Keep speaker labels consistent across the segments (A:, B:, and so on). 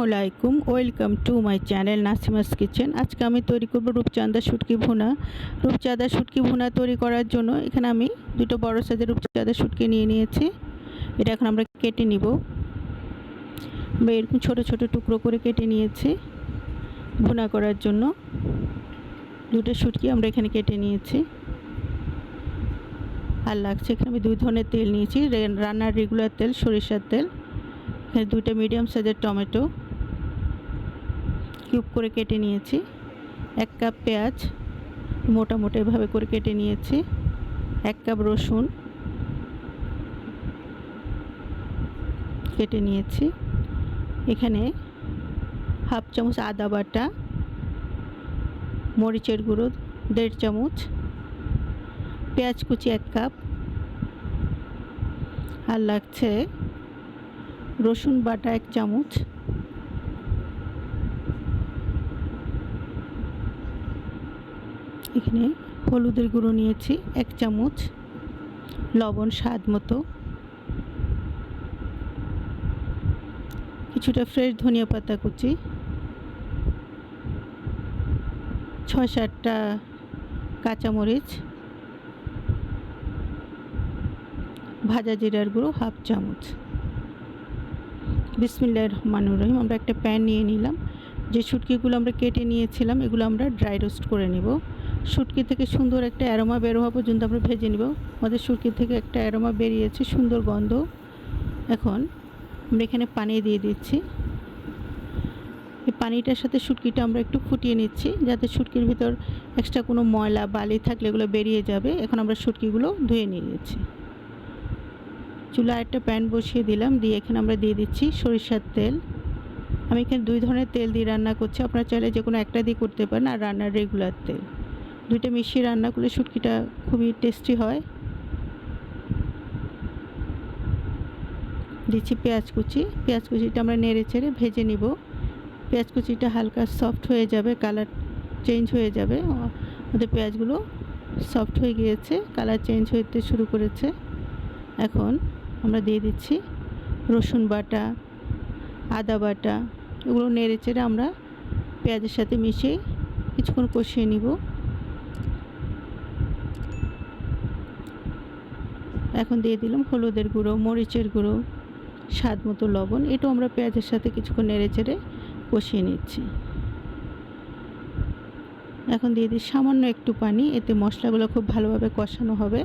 A: আলাইকুম, welcome to my channel Nasima's kitchen. আজকে আমি তৈরি করব রূপচাঁদা শুটকি ভুনা। রূপচাঁদা শুটকি ভুনা তৈরি করার জন্য এখানে আমি দুটো বড় সাইজের রূপচাঁদা শুটকি নিয়ে নিয়েছি। এটা এখন আমরা কেটে নিব। এরকম ছোট ছোট টুকরো করে কেটে নিয়েছি ভুনা করার জন্য। দুটো শুটকি আমরা এখানে কেটে নিয়েছি। আর লাগছে এখানে আমি 2 ধরনের তেল নিয়েছি, রান্নার রেগুলার তেল, সরিষার তেল। এখানে 2টা মিডিয়াম সাইজের টমেটো কিউব করে কেটে নিয়েছি। 1 কাপ পেঁয়াজ মোটা মোটা এভাবে করে কেটে নিয়েছি। 1 কাপ রসুন কেটে নিয়েছি। এখানে হাফ চামচ আদা বাটা, মরিচের গুঁড়ো 1.5 চামচ, পেঁয়াজ কুচি 1 কাপ, আর লাগছে রসুন বাটা 1 চামচ। এখানে হলুদের গুঁড়ো নিয়েছি 1 চামচ, লবণ স্বাদ মতো, কিছুটা ফ্রেশ ধনিয়া পাতা কুচি, 6-7টা কাঁচামরিচ, ভাজা জিরার গুঁড়ো হাফ চামচ। বিসমিল্লাহির রহমানির রহিম। আমরা একটা প্যান নিয়ে নিলাম। যে শুটকিগুলো আমরা কেটে নিয়েছিলাম এগুলো আমরা ড্রাই রোস্ট করে নেব। শুটকি থেকে সুন্দর একটা অ্যারোমা বের হওয়া পর্যন্ত আমরা ভেজে নেব। আমাদের শুটকি থেকে একটা অ্যারোমা বেরিয়েছে, সুন্দর গন্ধ। এখন আমরা এখানে পানি দিয়ে দিচ্ছি। এই পানিটার সাথে শুটকিটা আমরা একটু ফুটিয়ে নিচ্ছি, যাতে শুটকির ভিতর এক্সট্রা কোনো ময়লা বালি থাকলে এগুলো বেরিয়ে যাবে। এখন আমরা শুটকিগুলো ধুয়ে নিয়ে নিচ্ছি। চুলায় একটা প্যান বসিয়ে দিলাম, দিয়ে এখানে আমরা দিয়ে দিচ্ছি সরিষার তেল। আমি এখানে 2 ধরনের তেল দিয়ে রান্না করছি, আপনারা চাইলে যে কোনো একটা দিয়ে করতে পারেন। আর রান্নার রেগুলার তেল, 2টা মিশিয়ে রান্না করলে শুটকিটা খুবই টেস্টি হয়। দিচ্ছি পেঁয়াজ কুচি। পেঁয়াজ কুচিটা আমরা নেড়ে চেড়ে ভেজে নিব। পেঁয়াজ কুচিটা হালকা সফট হয়ে যাবে, কালার চেঞ্জ হয়ে যাবে। আমাদের পেঁয়াজগুলো সফট হয়ে গিয়েছে, কালার চেঞ্জ হতে শুরু করেছে। এখন আমরা দিয়ে দিচ্ছি রসুন বাটা, আদা বাটা। এগুলো নেড়ে চেড়ে আমরা পেঁয়াজের সাথে মিশিয়ে কিছুক্ষণ কষিয়ে নিব। এখন দিয়ে দিলাম হলুদের গুঁড়ো, মরিচের গুঁড়ো, স্বাদ মতো লবণ। এটাও আমরা পেঁয়াজের সাথে কিছুক্ষণ নেড়ে চেড়ে কষিয়ে নিচ্ছি। এখন দিয়ে দিই সামান্য একটু পানি, এতে মশলাগুলো খুব ভালোভাবে কষানো হবে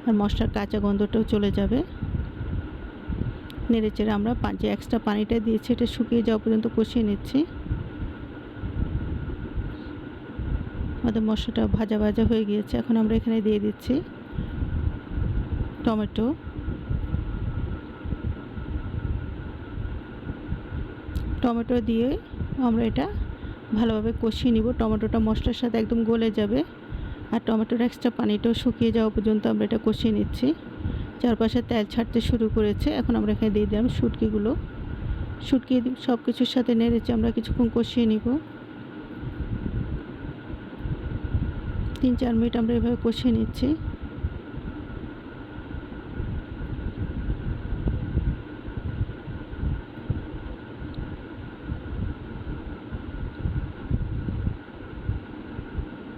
A: আর মশলার কাঁচা গন্ধটাও চলে যাবে। নেড়ে চেড়ে আমরা যে এক্সট্রা পানিটা দিয়েছি এটা শুকিয়ে যাওয়া পর্যন্ত কষিয়ে নিচ্ছি। আমাদের মশলাটা ভাজা ভাজা হয়ে গিয়েছে। এখন আমরা এখানে দিয়ে দিচ্ছি টমেটো। টমেটো দিয়ে আমরা এটা ভালোভাবে কষিয়ে নিব। টমেটোটা মশলার সাথে একদম গলে যাবে আর টমেটোর এক্সট্রা পানিটাও শুকিয়ে যাওয়া পর্যন্ত আমরা এটা কষিয়ে নিচ্ছি। চারপাশে তেল ছাড়তে শুরু করেছে। এখন আমরা এখানে দিয়ে দিলাম শুটকিগুলো। শুটকি সব কিছুর সাথে নেড়েছে আমরা কিছুক্ষণ কষিয়ে নিব। 3-4 মিনিট আমরা এভাবে কষিয়ে নিচ্ছি।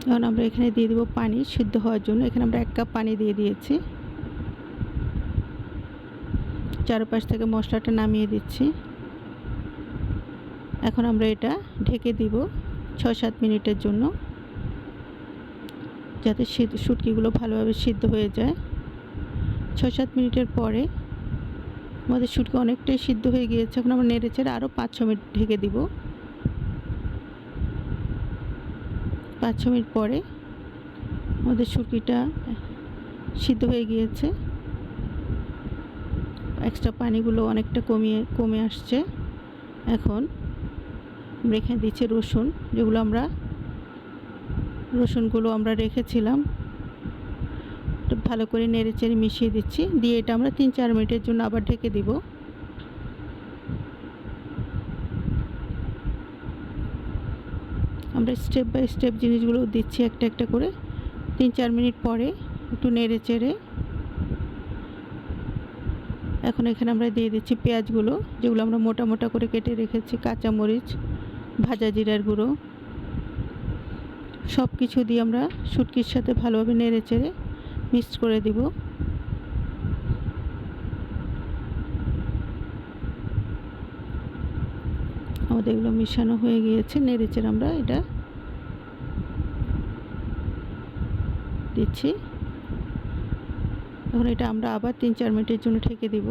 A: এখন আমরা এখানে দিয়ে দেবো পানি সিদ্ধ হওয়ার জন্য। এখানে আমরা 1 কাপ পানি দিয়ে দিয়েছি। চারপাশ থেকে মশলাটা নামিয়ে দিচ্ছি। এখন আমরা এটা ঢেকে দিব 6-7 মিনিটের জন্য, যাতে শুটকিগুলো ভালোভাবে সিদ্ধ হয়ে যায়। 6-7 মিনিটের পরে আমাদের শুটকি অনেকটাই সিদ্ধ হয়ে গিয়েছে। এখন আমরা নেড়ে চেড়ে আরও 5-6 মিনিট ঢেকে দিব। 5-6 মিনিট পরে আমাদের শুটকিটা সিদ্ধ হয়ে গিয়েছে। এক্সট্রা পানিগুলো অনেকটা কমে আসছে। এখন আমরা এখানে দিচ্ছি রসুন, যেগুলো রসুনগুলো আমরা রেখেছিলাম। ভালো করে নেড়ে চেড়ে মিশিয়ে দিচ্ছি। দিয়ে এটা আমরা 3-4 মিনিটের জন্য আবার ঢেকে দিব। আমরা স্টেপ বাই স্টেপ জিনিসগুলো দিচ্ছি একটা একটা করে। 3-4 মিনিট পরে একটু নেড়ে চেড়ে এখন এখানে আমরা দিয়ে দিচ্ছি পেঁয়াজগুলো, যেগুলো আমরা মোটা মোটা করে কেটে রেখেছি, কাঁচামরিচ, ভাজা জিরার গুঁড়ো, সব কিছু দিয়ে আমরা শুটকির সাথে ভালোভাবে নেড়ে চেড়ে মিক্স করে দিব। আমাদের এগুলো মিশানো হয়ে গিয়েছে, নেড়ে চেড়ে আমরা এটা দিচ্ছি। এখন এটা আমরা আবার 3-4 মিনিটের জন্য ঢেকে দিব।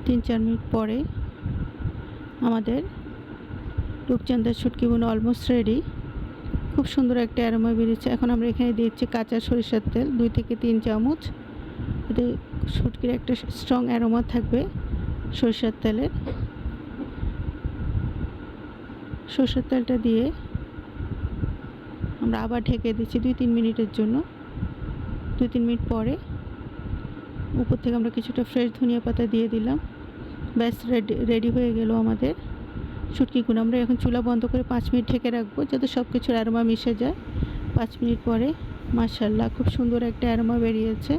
A: তিন চার মিনিট পরে আমাদের রূপচাঁদার শুটকি বোনা অলমোস্ট রেডি। খুব সুন্দর একটা অ্যারোমা বেরিয়েছে। এখন আমরা এখানে দিচ্ছি কাঁচা সরিষার তেল 2 থেকে 3 চামচ। এতে শুটকির একটা স্ট্রং অ্যারোমা থাকবে সরিষার তেলের। সরষের তেলটা দিয়ে আমরা আবার ঢেকে দিচ্ছি 2-3 মিনিটের জন্য। 2-3 মিনিট পরে উপর থেকে আমরা কিছুটা ফ্রেশ ধনিয়া পাতা দিয়ে দিলাম। ব্যাস রেডি হয়ে গেল আমাদের শুটকিগুলো। আমরা এখন চুলা বন্ধ করে 5 মিনিট ঢেকে রাখবো যাতে সব কিছুর অ্যারোমা মিশে যায়। 5 মিনিট পরে মাশাআল্লাহ খুব সুন্দর একটা অ্যারোমা বেরিয়েছে।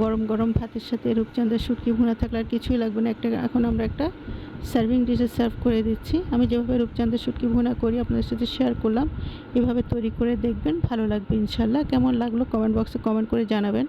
A: গরম গরম ভাতের সাথে রূপচাঁদার শুটকি ভুনা থাকলে আর কিছুই লাগবে না। এখন আমরা একটা সার্ভিং ডিশে সার্ভ করে দিচ্ছি। আমি যেভাবে রূপচাঁদার শুটকি ভুনা করি আপনাদের সাথে শেয়ার করলাম। এভাবে তৈরি করে দেখবেন, ভালো লাগবে ইনশাআল্লাহ। কেমন লাগলো কমেন্ট বক্সে কমেন্ট করে জানাবেন।